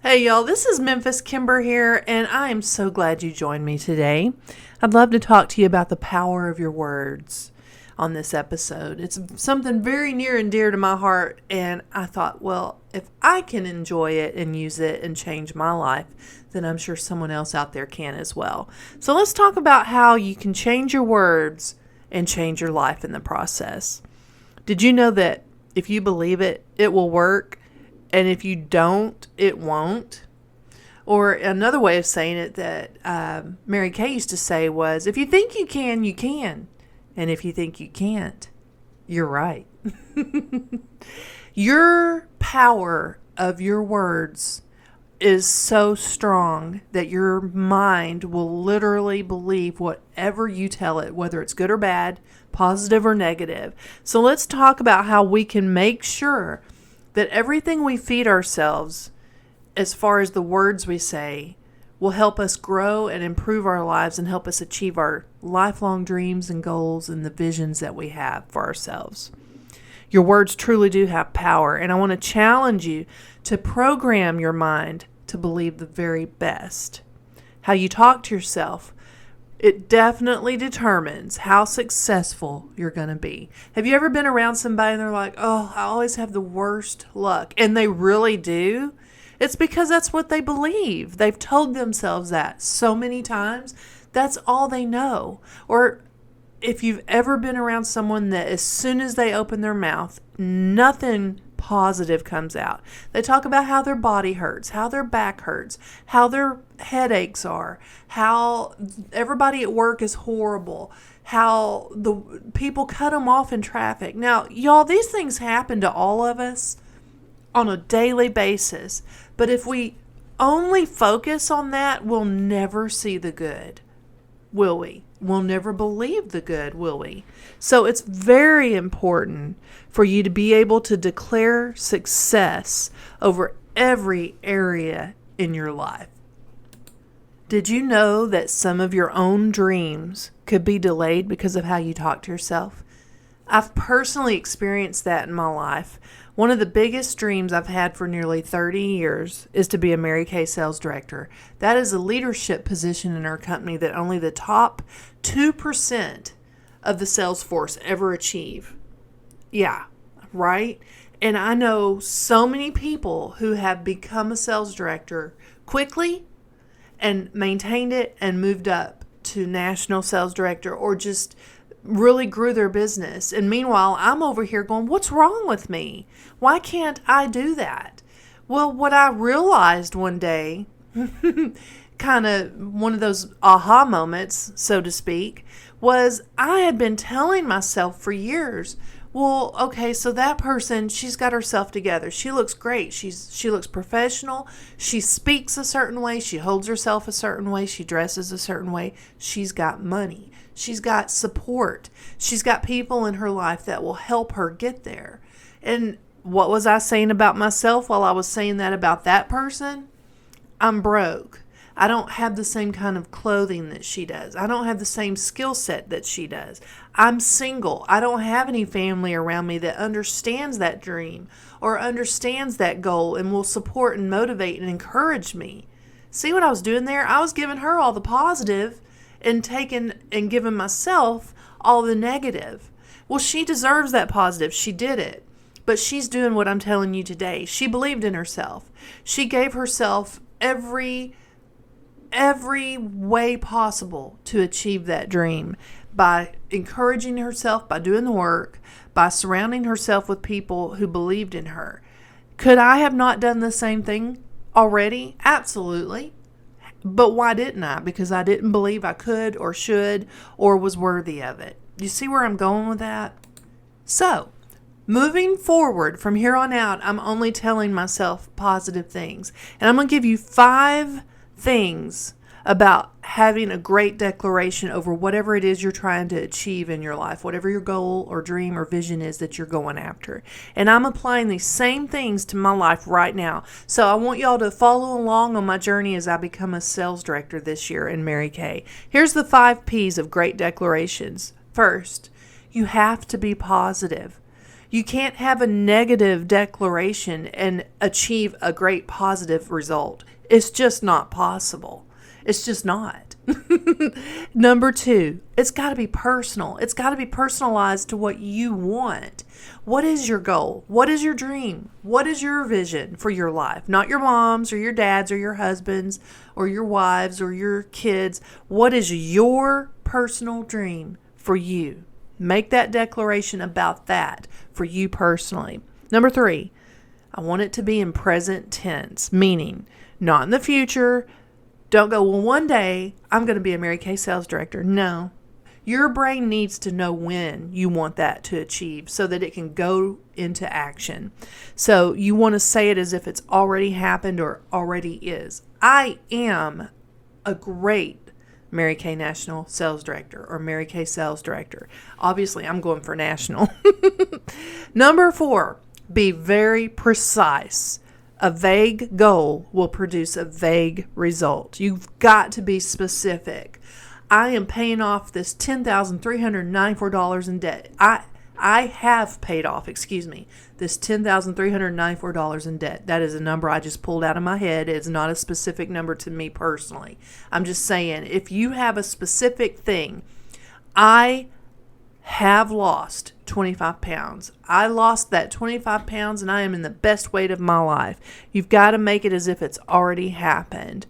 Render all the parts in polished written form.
Hey y'all, this is Memphis Kimber here, and I am so glad you joined me today. I'd love to talk to you about the power of your words on this episode. It's something very near and dear to my heart, and I thought, well, if I can enjoy it and use it and change my life, then I'm sure someone else out there can as well. So let's talk about how you can change your words and change your life in the process. Did you know that if you believe it, it will work? And if you don't, it won't. Or another way of saying it that Mary Kay used to say was, if you think you can, you can. And if you think you can't, you're right. Your power of your words is so strong that your mind will literally believe whatever you tell it, whether it's good or bad, positive or negative. So let's talk about how we can make sure that everything we feed ourselves, as far as the words we say, will help us grow and improve our lives and help us achieve our lifelong dreams and goals and the visions that we have for ourselves. Your words truly do have power, and I want to challenge you to program your mind to believe the very best. How you talk to yourself, it definitely determines how successful you're going to be. Have you ever been around somebody and they're like, oh, I always have the worst luck? And they really do. It's because that's what they believe. They've told themselves that so many times. That's all they know. Or if you've ever been around someone that as soon as they open their mouth, nothing positive comes out. They talk about how their body hurts, how their back hurts, how their headaches are, how everybody at work is horrible, how the people cut them off in traffic. Now, y'all, these things happen to all of us on a daily basis. But if we only focus on that, we'll never see the good, will we? We'll never believe the good, will we? So it's very important for you to be able to declare success over every area in your life. Did you know that some of your own dreams could be delayed because of how you talk to yourself? I've personally experienced that in my life. One of the biggest dreams I've had for nearly 30 years is to be a Mary Kay sales director. That is a leadership position in our company that only the top 2% of the sales force ever achieve. Yeah, right? And I know so many people who have become a sales director quickly and maintained it and moved up to national sales director or just really grew their business. And meanwhile, I'm over here going, what's wrong with me? Why can't I do that? Well, what I realized one day, kind of one of those aha moments, so to speak, was I had been telling myself for years, well, okay, so that person, she's got herself together. She looks great. She looks professional. She speaks a certain way. She holds herself a certain way. She dresses a certain way. She's got money. She's got support. She's got people in her life that will help her get there. And what was I saying about myself while I was saying that about that person? I'm broke. I don't have the same kind of clothing that she does. I don't have the same skill set that she does. I'm single. I don't have any family around me that understands that dream or understands that goal and will support and motivate and encourage me. See what I was doing there? I was giving her all the positive and taking and giving myself all the negative. Well, she deserves that positive. She did it. But she's doing what I'm telling you today. She believed in herself. She gave herself every way possible to achieve that dream by encouraging herself, by doing the work, by surrounding herself with people who believed in her. Could I have not done the same thing already? Absolutely. But why didn't I? Because I didn't believe I could or should or was worthy of it. You see where I'm going with that? So, moving forward from here on out, I'm only telling myself positive things. And I'm going to give you 5 things about having a great declaration over whatever it is you're trying to achieve in your life, whatever your goal or dream or vision is that you're going after. And I'm applying these same things to my life right now. So I want y'all to follow along on my journey as I become a sales director this year in Mary Kay. Here's the 5 P's of great declarations. First, you have to be positive. You can't have a negative declaration and achieve a great positive result. It's just not possible. It's just not. Number 2, it's got to be personal. It's got to be personalized to what you want. What is your goal? What is your dream? What is your vision for your life? Not your mom's or your dad's or your husband's or your wives or your kids. What is your personal dream for you? Make that declaration about that for you personally. Number 3, I want it to be in present tense, meaning not in the future. Don't go, well, one day I'm going to be a Mary Kay sales director. No. Your brain needs to know when you want that to achieve so that it can go into action. So you want to say it as if it's already happened or already is. I am a great Mary Kay National Sales Director or Mary Kay Sales Director. Obviously, I'm going for national. Number 4, be very precise. A vague goal will produce a vague result. You've got to be specific. I am paying off this $10,394 in debt. I have paid off, this $10,394 in debt. That is a number I just pulled out of my head. It's not a specific number to me personally. I'm just saying, if you have a specific thing, I have lost 25 pounds. I lost that 25 pounds and I am in the best weight of my life. You've got to make it as if it's already happened.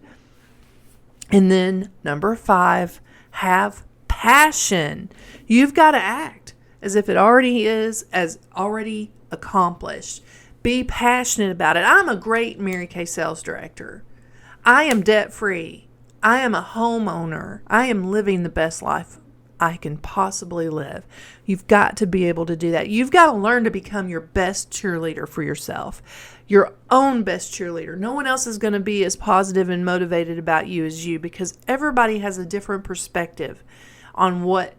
And then number 5, have passion. You've got to act as if it already is, as already accomplished. Be passionate about it. I'm a great Mary Kay sales director. I am debt free. I am a homeowner. I am living the best life I can possibly live. You've got to be able to do that. You've got to learn to become your best cheerleader for yourself, your own best cheerleader. No one else is going to be as positive and motivated about you as you, because everybody has a different perspective on what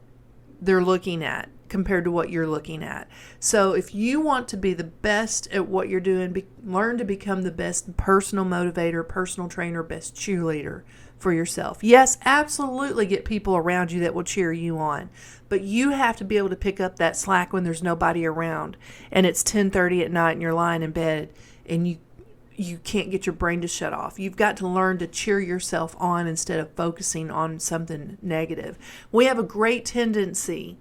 they're looking at compared to what you're looking at. So if you want to be the best at what you're doing, learn to become the best personal motivator, personal trainer, best cheerleader for yourself. Yes, absolutely get people around you that will cheer you on, but you have to be able to pick up that slack when there's nobody around and it's 10:30 at night and you're lying in bed and you can't get your brain to shut off. You've got to learn to cheer yourself on instead of focusing on something negative. We have a great tendency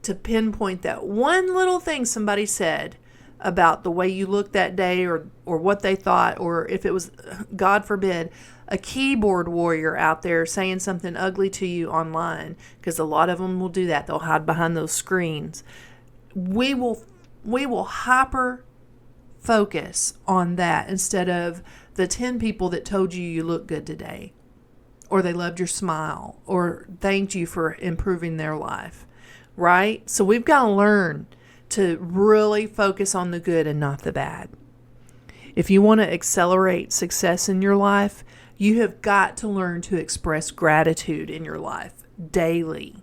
to pinpoint that one little thing somebody said about the way you looked that day or what they thought, or if it was, God forbid, a keyboard warrior out there saying something ugly to you online, because a lot of them will do that. They'll hide behind those screens. We will hyper focus on that instead of the 10 people that told you look good today, or they loved your smile, or thanked you for improving their life, right? So we've got to learn to really focus on the good and not the bad. If you want to accelerate success in your life, you have got to learn to express gratitude in your life daily.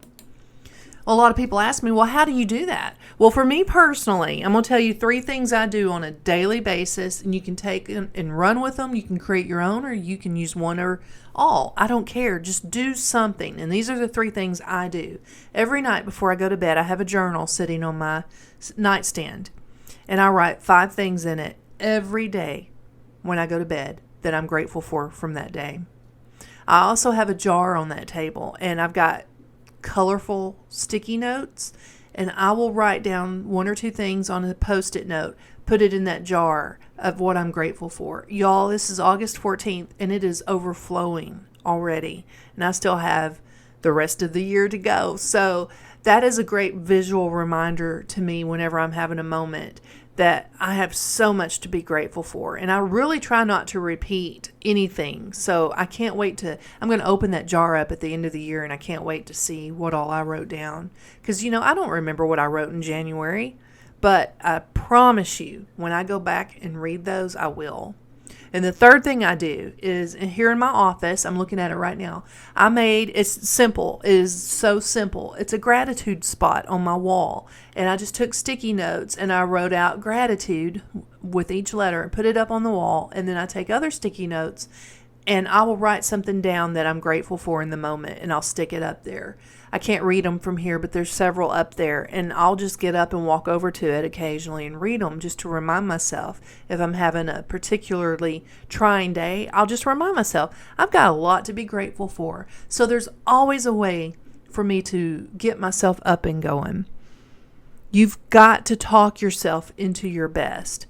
A lot of people ask me, well, how do you do that? Well, for me personally, I'm going to tell you 3 things I do on a daily basis, and you can take and run with them. You can create your own, or you can use one or all. I don't care. Just do something. And these are the 3 things I do. Every night before I go to bed, I have a journal sitting on my nightstand, and I write 5 things in it every day when I go to bed that I'm grateful for from that day. I also have a jar on that table, and I've got colorful sticky notes, and I will write down 1 or 2 things on a Post-it note, put it in that jar of what I'm grateful for. Y'all, this is August 14th, and it is overflowing already, and I still have the rest of the year to go. So that is a great visual reminder to me whenever I'm having a moment that I have so much to be grateful for. And I really try not to repeat anything. So I can't wait I'm going to open that jar up at the end of the year, and I can't wait to see what all I wrote down. Because, I don't remember what I wrote in January, but I promise you, when I go back and read those, I will. And the third thing I do is, here in my office, I'm looking at it right now, it's simple. It is so simple. It's a gratitude spot on my wall. And I just took sticky notes and I wrote out gratitude with each letter and put it up on the wall. And then I take other sticky notes and I will write something down that I'm grateful for in the moment, and I'll stick it up there. I can't read them from here, but there's several up there, and I'll just get up and walk over to it occasionally and read them just to remind myself. If I'm having a particularly trying day, I'll just remind myself I've got a lot to be grateful for. So there's always a way for me to get myself up and going. You've got to talk yourself into your best.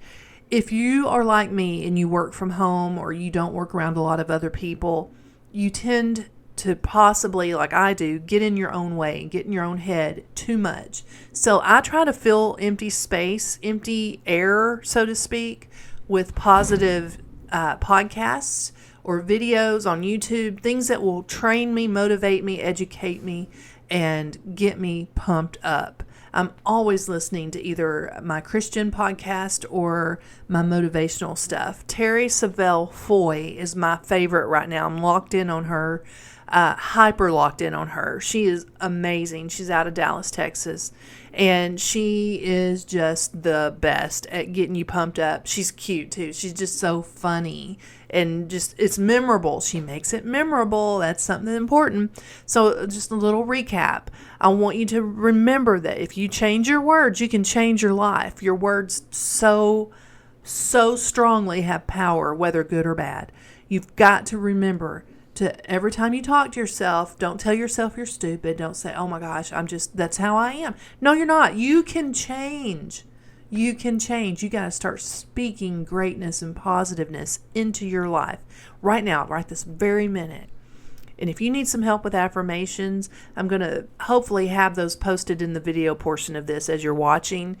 If you are like me and you work from home or you don't work around a lot of other people, you tend to possibly, like I do, get in your own way, get in your own head too much. So I try to fill empty space, empty air, so to speak, with positive podcasts or videos on YouTube, things that will train me, motivate me, educate me, and get me pumped up. I'm always listening to either my Christian podcast or my motivational stuff. Terry Savelle Foy is my favorite right now. I'm locked in on her, hyper locked in on her. She is amazing. She's out of Dallas, Texas, and she is just the best at getting you pumped up. She's cute too. She's just so funny and just, it's memorable. She makes it memorable. That's something important. So just a little recap. I want you to remember that if you change your words, you can change your life. Your words so strongly have power, whether good or bad. You've got to remember to every time you talk to yourself, don't tell yourself you're stupid. Don't say, oh my gosh, that's how I am. No, you're not. You can change. You can change. You got to start speaking greatness and positiveness into your life right now, right this very minute. And if you need some help with affirmations, I'm going to hopefully have those posted in the video portion of this as you're watching.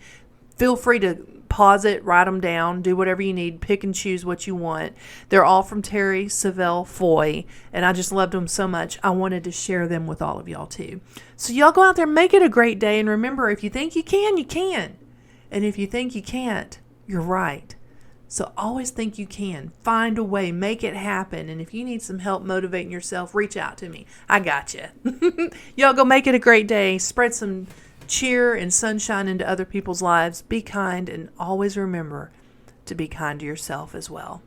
Feel free to pause it, write them down, do whatever you need, pick and choose what you want. They're all from Terry Savelle Foy, and I just loved them so much. I wanted to share them with all of y'all too. So y'all go out there, make it a great day, and remember, if you think you can, you can. And if you think you can't, you're right. So always think you can. Find a way. Make it happen. And if you need some help motivating yourself, reach out to me. I got you. Y'all go make it a great day. Spread some cheer and sunshine into other people's lives. Be kind and always remember to be kind to yourself as well.